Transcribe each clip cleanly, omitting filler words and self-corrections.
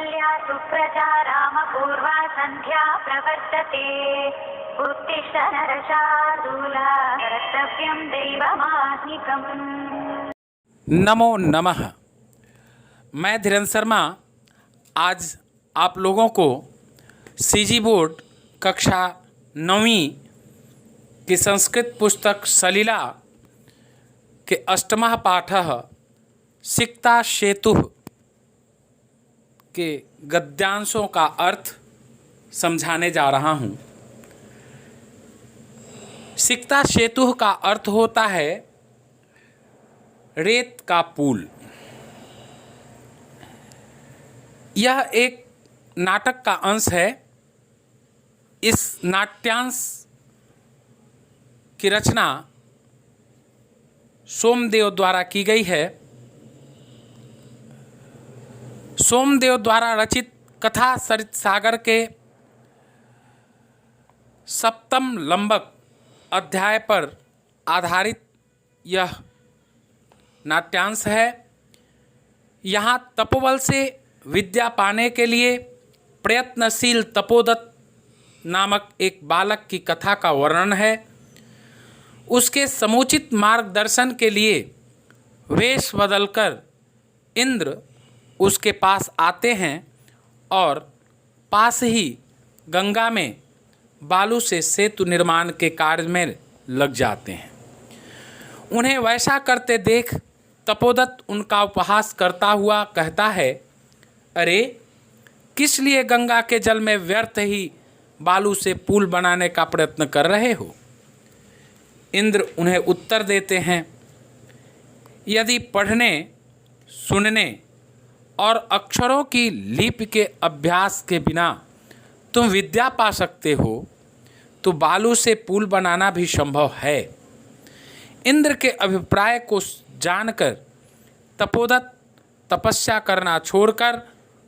कौसल्या सुप्रजा रामपूर्वा सन्ध्या प्रवर्तते। उत्तिष्ठ नरशार्दूला कर्तव्यं दैवमाह्निकम्। नमो नमः। मैं धीरेन्द्र शर्मा आज आप लोगों को सीजी बोर्ड कक्षा 9वीं की संस्कृत पुस्तक सलिला के अष्टमः पाठः सिक्ता सेतुः के गद्यांशों का अर्थ समझाने जा रहा हूँ। सिक्ता सेतुः का अर्थ होता है रेत का पुल। यह एक नाटक का अंश है। इस नाट्यांश की रचना सोमदेव द्वारा की गई है। सोमदेव द्वारा रचित कथा सरित सागर के सप्तम लंबक अध्याय पर आधारित यह नाट्यांश है। यहाँ तपोबल से विद्या पाने के लिए प्रयत्नशील तपोदत्त नामक एक बालक की कथा का वर्णन है। उसके समुचित मार्गदर्शन के लिए वेश बदलकर इंद्र उसके पास आते हैं और पास ही गंगा में बालू से सेतु निर्माण के कार्य में लग जाते हैं। उन्हें वैसा करते देख तपोदत्त उनका उपहास करता हुआ कहता है, अरे किस लिए गंगा के जल में व्यर्थ ही बालू से पुल बनाने का प्रयत्न कर रहे हो। इंद्र उन्हें उत्तर देते हैं, यदि पढ़ने सुनने और अक्षरों की लिपि के अभ्यास के बिना तुम विद्या पा सकते हो तो बालू से पुल बनाना भी संभव है। इंद्र के अभिप्राय को जानकर तपोदत्त तपस्या करना छोड़कर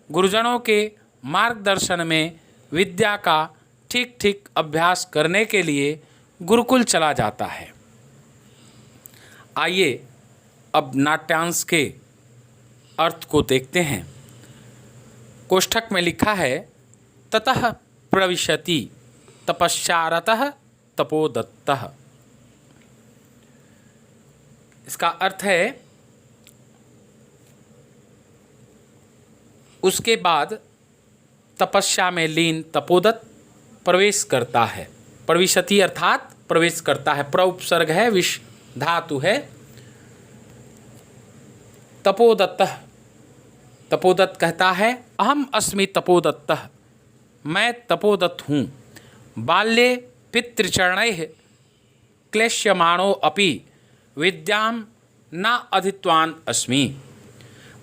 गुरुजनों के मार्गदर्शन में विद्या का ठीक ठीक अभ्यास करने के लिए गुरुकुल चला जाता है। आइए अब नाट्यांश के अर्थ को देखते हैं। कोष्ठक में लिखा है, ततः प्रविशति तपस्यारतः तपोदत्तः। इसका अर्थ है उसके बाद तपस्या में लीन तपोदत्त प्रवेश करता है। प्रविशति अर्थात प्रवेश करता है। प्रउपसर्ग है, विष धातु है। तपोदत्तः, तपोदत्त कहता है, अहम अस्मि तपोदत्तः, मैं तपोदत्त हूँ। बाल्ये पितृचरणैः क्लेश्यमाणो अपि विद्यां न अधीतवान् अस्मि।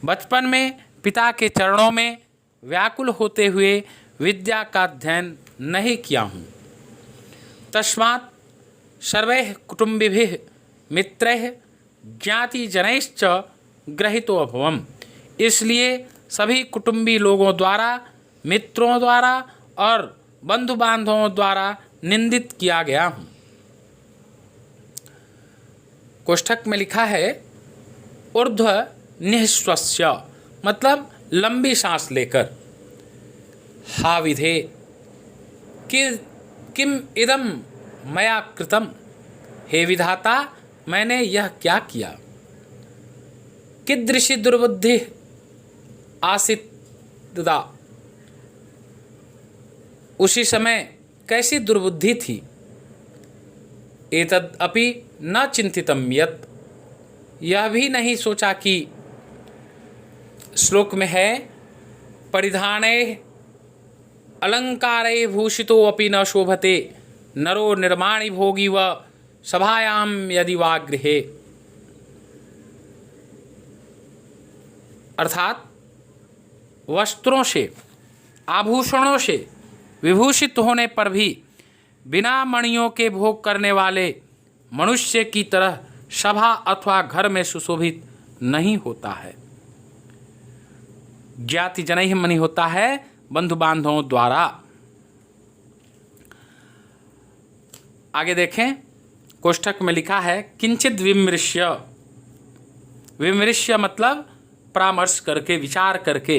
बचपन में पिता के चरणों में व्याकुल होते हुए विद्या का अध्ययन नहीं किया हूँ। तस्मात् सर्वैः कुटुम्बिभिः मित्रैः ज्ञातिजनैश्च ग्रहीतो अभवम्। इसलिए सभी कुटुंबी लोगों द्वारा, मित्रों द्वारा और बंधु बांधवों द्वारा निंदित किया गया हूँ। कोष्ठक में लिखा है, ऊर्ध्व निःश्वस्य, मतलब लंबी सांस लेकर। हा विधे किम इदम मया कृतम, हे विधाता मैंने यह क्या किया। कीदृशी दुर्बुद्धि आसीत् तदा, उसी समय कैसी दुर्बुद्धि थी। एतद् अपि न चिंतितम यत्, यह भी नहीं सोचा कि श्लोक में है, परिधाने अलंकारे भूषितो अपि न शोभते नरो निर्माणि भोगी व सभायाम यदि वा गृहे। अर्थात वस्त्रों से, आभूषणों से विभूषित होने पर भी बिना मणियों के भोग करने वाले मनुष्य की तरह सभा अथवा घर में सुशोभित नहीं होता है। ज्ञाति जनैः मणि होता है बंधु बांधवों द्वारा। आगे देखें, कोष्ठक में लिखा है, किंचित विमृश्य। विमृश्य मतलब परामर्श करके, विचार करके।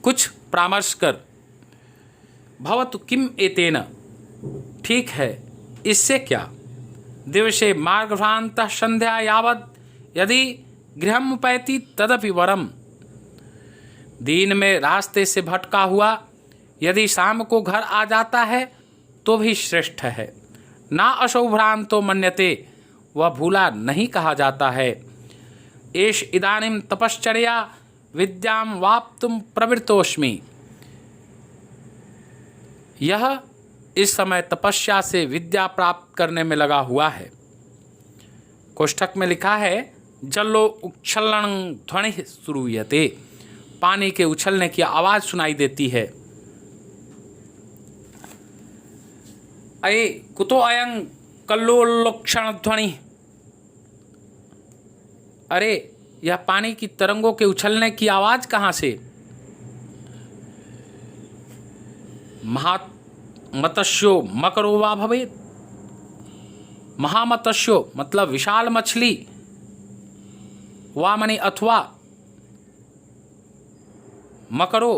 कुछ परामर्श कर। भवतु किम एतेन, ठीक है इससे क्या। दिवसे मार्गभ्रांतः संध्या यावत् यदि गृहम् उपैति तदपि वरम, दिन में रास्ते से भटका हुआ यदि शाम को घर आ जाता है तो भी श्रेष्ठ है। ना असौ भ्रांतो मन्यते, वह भूला नहीं कहा जाता है। एष इदानीं तपश्चर्या विद्यां वाप्तुं प्रवृत्तोऽस्मि, यह इस समय तपस्या से विद्या प्राप्त करने में लगा हुआ है। कोष्ठक में लिखा है जल्लो उच्छलनं ध्वनि श्रूयते, पानी के उछलने की आवाज सुनाई देती है। अये कुतो अयं कल्लोल्लोक्षण ध्वनि, अरे यह पानी की तरंगों के उछलने की आवाज कहाँ से। महामत्स्यो मकरो वा भवेत्, महामत्स्यो मतलब विशाल मछली, वामनी अथवा मकरो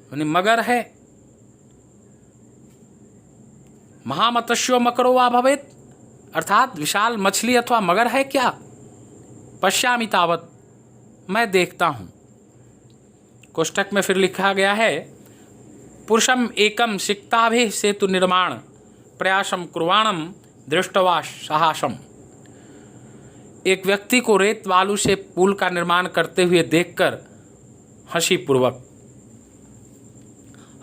यानी मगर है। महामत्स्यो मकरो वा भवेत् अर्थात विशाल मछली अथवा मगर है क्या। पश्यामि तावत्, मैं देखता हूँ। कोष्ठक में फिर लिखा गया है पुरुषम एकम सिक्ताभिः सेतु निर्माण प्रयासम कुर्वाणम दृष्टवा साहसम, एक व्यक्ति को रेत बालू से पुल का निर्माण करते हुए देखकर हंसी पूर्वक।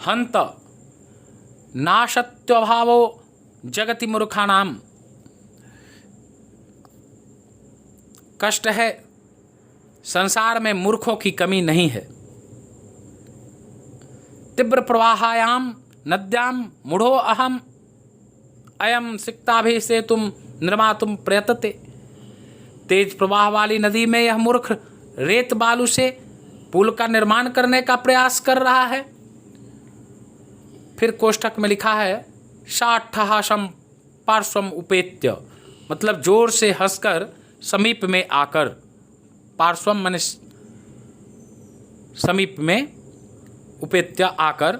हंत नाशत्वभावो जगति मूर्खानाम, कष्ट है संसार में मूर्खों की कमी नहीं है। तीव्र प्रवाहायाम नद्याम मूढ़ो अहम अयम सिक्ताभिः सेतुं निर्मातुं प्रयतते, तेज प्रवाह वाली नदी में यह मूर्ख रेत बालू से पुल का निर्माण करने का प्रयास कर रहा है। फिर कोष्ठक में लिखा है साठहासम पार्श्वम उपेत्य, मतलब जोर से हंसकर समीप में आकर, पार्श्वम माने समीप में, उपेत्य आकर।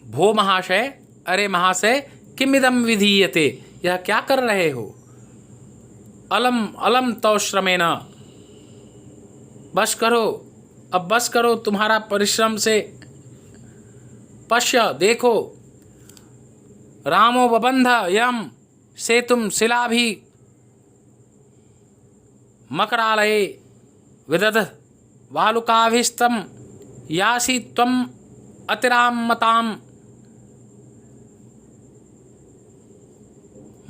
भो महाशय, अरे महाशय किमिदम विधीयते, यह क्या कर रहे हो। अलम अलम तव श्रमेण, बस करो अब बस करो तुम्हारा परिश्रम से। पश्य देखो रामो बबंध यम सेतुम शिलाभि मकरालये विदध वालुकाभिस्तम यासी त्वम अतिरामताम,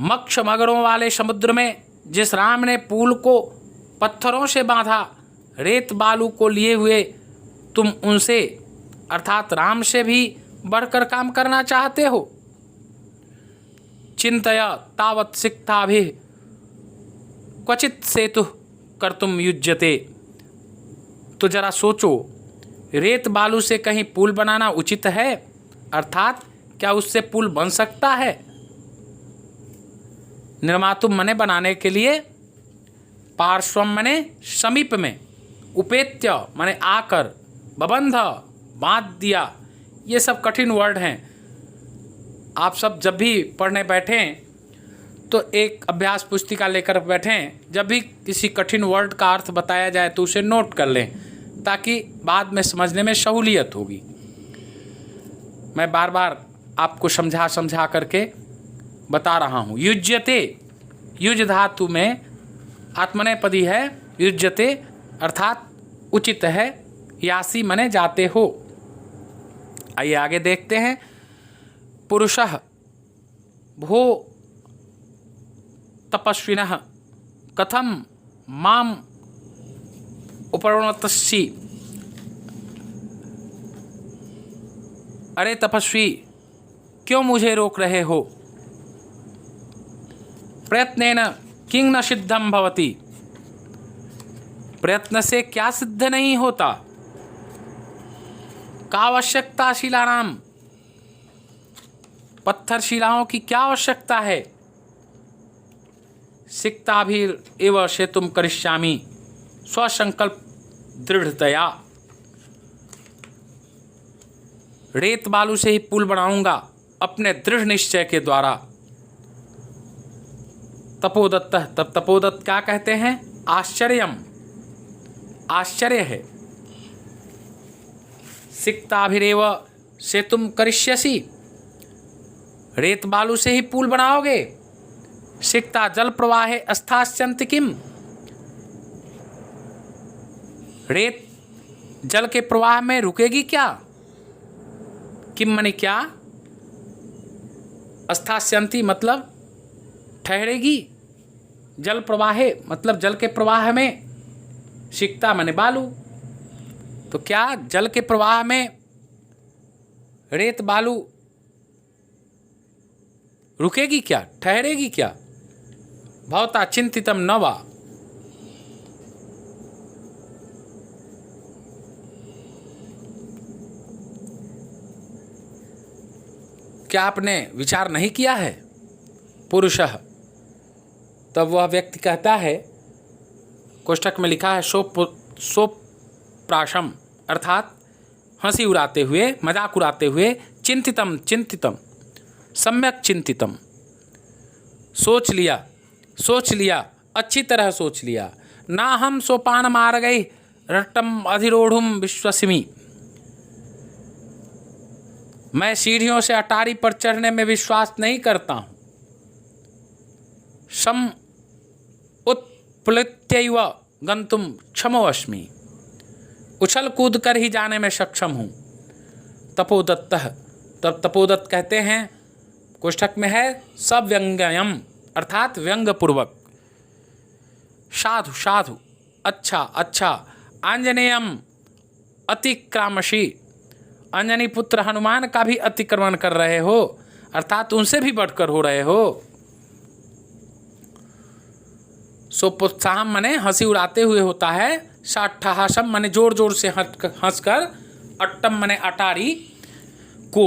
मक्ष मगरों वाले समुद्र में जिस राम ने पुल को पत्थरों से बांधा, रेत बालू को लिए हुए तुम उनसे अर्थात राम से भी बढ़कर काम करना चाहते हो। चिंतय तावत् सिक्ताभिः क्वचित सेतु कर्तुम युज्यते, तो जरा सोचो रेत बालू से कहीं पुल बनाना उचित है, अर्थात क्या उससे पुल बन सकता है। निर्मातुम मने बनाने के लिए, पार्श्वम मने समीप में, उपेत्य मने आकर, बबंध बांध दिया, ये सब कठिन वर्ड हैं। आप सब जब भी पढ़ने बैठें तो एक अभ्यास पुस्तिका लेकर बैठें, जब भी किसी कठिन वर्ड का अर्थ बताया जाए तो उसे नोट कर लें ताकि बाद में समझने में सहूलियत होगी। मैं बार बार आपको समझा करके बता रहा हूँ। युज्यते, युज धातु में आत्मनेपदी है, युज्यते अर्थात उचित है, यासी मने जाते हो। आइए आगे देखते हैं। पुरुषः भो तपस्विनः कथम माम उपरोणतस्सी, अरे तपस्वी क्यों मुझे रोक रहे हो। प्रयत्नेन किं न सिद्धम भवति, प्रयत्न से क्या सिद्ध नहीं होता। का आवश्यकता शिलानाम, पत्थर शिलाओं की क्या आवश्यकता है। सिक्ताभिर एव सेतुम करिष्यामि स्वसंकल्प दृढ़तया, रेत बालू से ही पुल बनाऊंगा अपने दृढ़ निश्चय के द्वारा। तपोदत्त, तब तपोदत्त क्या कहते हैं? आश्चर्यम, आश्चर्य है। सिक्ताभिरेव सेतुम करिष्यसि, रेत बालू से ही पुल बनाओगे? सिक्ता जल प्रवाहे अस्थास्यन्ति किम, रेत जल के प्रवाह में रुकेगी क्या? किम माने क्या? अस्थास्यन्ति मतलब ठहरेगी, जल प्रवाहे मतलब जल के प्रवाह में, सिक्ता माने बालू, तो क्या जल के प्रवाह में रेत बालू रुकेगी क्या, ठहरेगी क्या? भवता चिंतितम न वा, क्या आपने विचार नहीं किया है? पुरुषः, तब वह व्यक्ति कहता है, कोष्ठक में लिखा है सोप्राशम, अर्थात हंसी उड़ाते हुए, मजाक उड़ाते हुए, चिंतितम चिंतितम, सम्यक चिंतितम, सोच लिया, सोच लिया, अच्छी तरह सोच लिया। ना हम सोपान मार गई रट्टम अधिरोढ़ुम विश्वसिमी, मैं सीढ़ियों से अटारी पर चढ़ने में विश्वास नहीं करता हूँ। सम उत्प्लुत्यैव गंतुम क्षमोऽस्मि, उछल कूद कर ही जाने में सक्षम हूँ। तपोदत्तः, तब तपोदत्त कहते हैं, कोष्ठक में है सव्यंग्यम, अर्थात व्यंग्यपूर्वक, साधु साधु, अच्छा अच्छा, आंजनेयम अतिक्रामशी, अंजनी पुत्र हनुमान का भी अतिक्रमण कर रहे हो, अर्थात उनसे भी बढ़कर हो रहे हो। सोपोत्साहम माने हंसी उड़ाते हुए होता है, साठहासम माने जोर जोर से हंसकर, अट्टम माने अटारी को,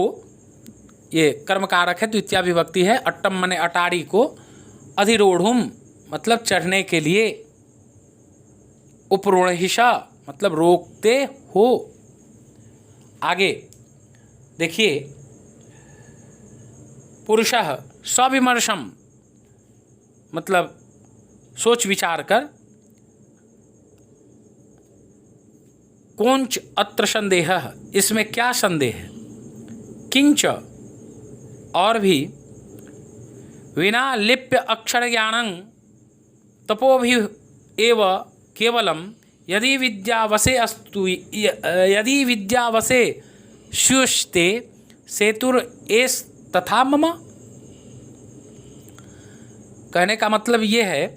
ये कर्मकारक है, द्वितीया विभक्ति है, अट्टम माने अटारी को, अधिरोढ़ुम मतलब चढ़ने के लिए, उपरोहिषा मतलब रोकते हो। आगे देखिए, पुरुषः सविमर्शम मतलब सोच विचार कर, कोंच अत्र संदेह, इसमें क्या संदेह है? किंच और भी, विना लिप्य अक्षर ज्ञानं तपोभि एव केवलम यदि विद्यावसे अस्तु, यदि विद्यावसे स्युष्ते सेतुर एस तथा मम। कहने का मतलब ये है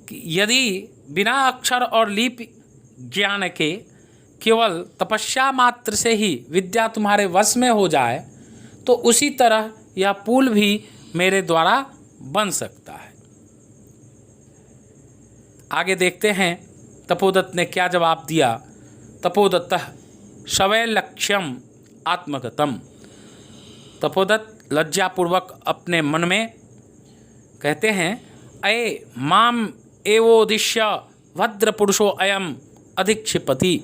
कि यदि बिना अक्षर और लिपि ज्ञान के केवल तपस्या मात्र से ही विद्या तुम्हारे वश में हो जाए, तो उसी तरह यह पुल भी मेरे द्वारा बन सकता है। आगे देखते हैं तपोदत्त ने क्या जवाब दिया। तपोदत्तः शवै लक्ष्यम आत्मगतम, तपोदत्त लज्जापूर्वक अपने मन में कहते हैं, अये माम एवोदिश्य भद्र पुरुषो अयम अधिक्षिपति,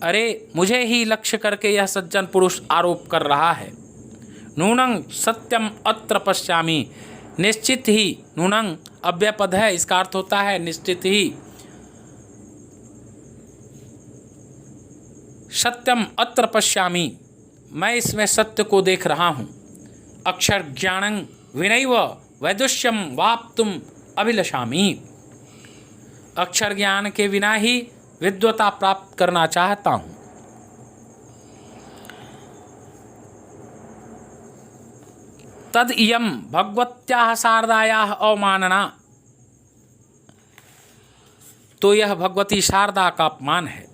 अरे मुझे ही लक्ष्य करके यह सज्जन पुरुष आरोप कर रहा है। नूनं सत्यम अत्र पश्यामि, निश्चित ही, नूनं अव्यय पद है, इसका अर्थ होता है निश्चित ही। सत्यम अत्र पश्यामि, मैं इसमें सत्य को देख रहा हूँ। अक्षर ज्ञानं विनैव वैदुष्यम वाप्तुम अभिलषामि, अक्षर ज्ञान के बिना ही विद्वता प्राप्त करना चाहता हूँ। तद इयम भगवत्याः शारदायाः अवमानना, तो यह भगवती शारदा का अपमान है।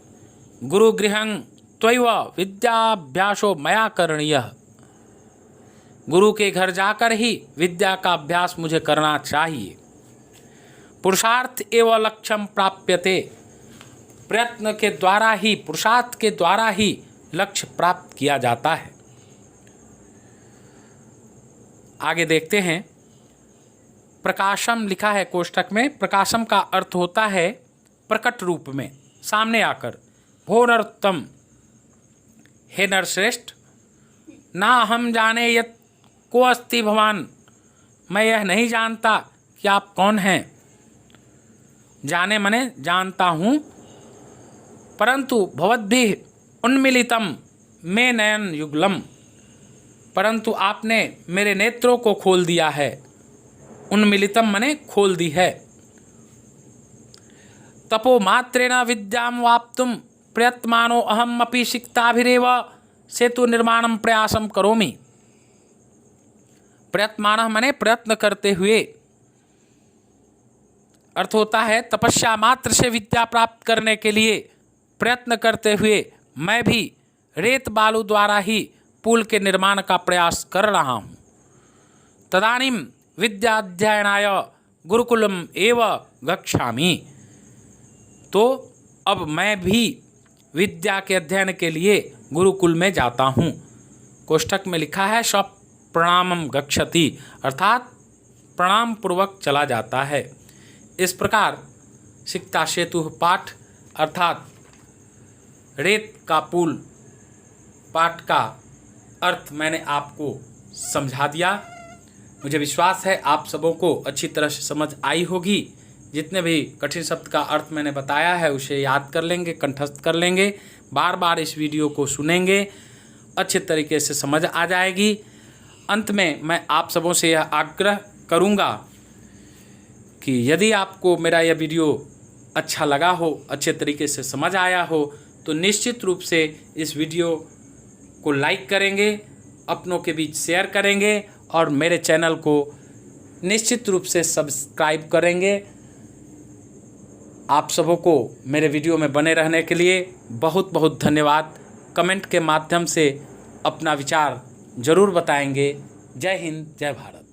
गुरुगृहं त्वैव विद्याभ्यासो मया करणीयः, गुरु के घर जाकर ही विद्या का अभ्यास मुझे करना चाहिए। पुरुषार्थ एवं लक्ष्यम प्राप्यते, प्रयत्न के द्वारा ही, पुरुषार्थ के द्वारा ही लक्ष्य प्राप्त किया जाता है। आगे देखते हैं, प्रकाशम लिखा है कोष्ठक में, प्रकाशम का अर्थ होता है प्रकट रूप में, सामने आकर। भोरर्तम, हे नरश्रेष्ठ, ना हम जाने यत् को अस्ति भवान, मैं यह नहीं जानता कि आप कौन हैं। जाने मने जानता हूँ, परंतु भवद्भिः उन्मीलितम मे नयन युगलम, परंतु आपने मेरे नेत्रों को खोल दिया है। उन्मीलितम मने खोल दी है। तपो मात्रेण विद्याम वाप्तुम प्रयत्मानो अहम अपि सिक्ताभिरेव सेतु निर्माणम प्रयासम करोमि। प्रयत्मान मने प्रयत्न करते हुए, अर्थ होता है तपस्या मात्र से विद्या प्राप्त करने के लिए प्रयत्न करते हुए मैं भी रेत बालू द्वारा ही पुल के निर्माण का प्रयास कर रहा हूँ। तदानीम विद्याध्ययनाय गुरुकुलम एव गच्छामि, तो अब मैं भी विद्या के अध्ययन के लिए गुरुकुल में जाता हूँ। कोष्ठक में लिखा है स प्रणामम गच्छति, अर्थात प्रणाम पूर्वक चला जाता है। इस प्रकार सिक्ता सेतु पाठ अर्थात रेत का पुल पाठ का अर्थ मैंने आपको समझा दिया। मुझे विश्वास है आप सबों को अच्छी तरह से समझ आई होगी। जितने भी कठिन शब्द का अर्थ मैंने बताया है उसे याद कर लेंगे, कंठस्थ कर लेंगे, बार बार इस वीडियो को सुनेंगे, अच्छे तरीके से समझ आ जाएगी। अंत में मैं आप सबों से यह आग्रह करूँगा कि यदि आपको मेरा यह वीडियो अच्छा लगा हो, अच्छे तरीके से समझ आया हो, तो निश्चित रूप से इस वीडियो को लाइक करेंगे, अपनों के बीच शेयर करेंगे और मेरे चैनल को निश्चित रूप से सब्सक्राइब करेंगे। आप सबों को मेरे वीडियो में बने रहने के लिए बहुत बहुत धन्यवाद। कमेंट के माध्यम से अपना विचार ज़रूर बताएंगे। जय हिंद, जय भारत।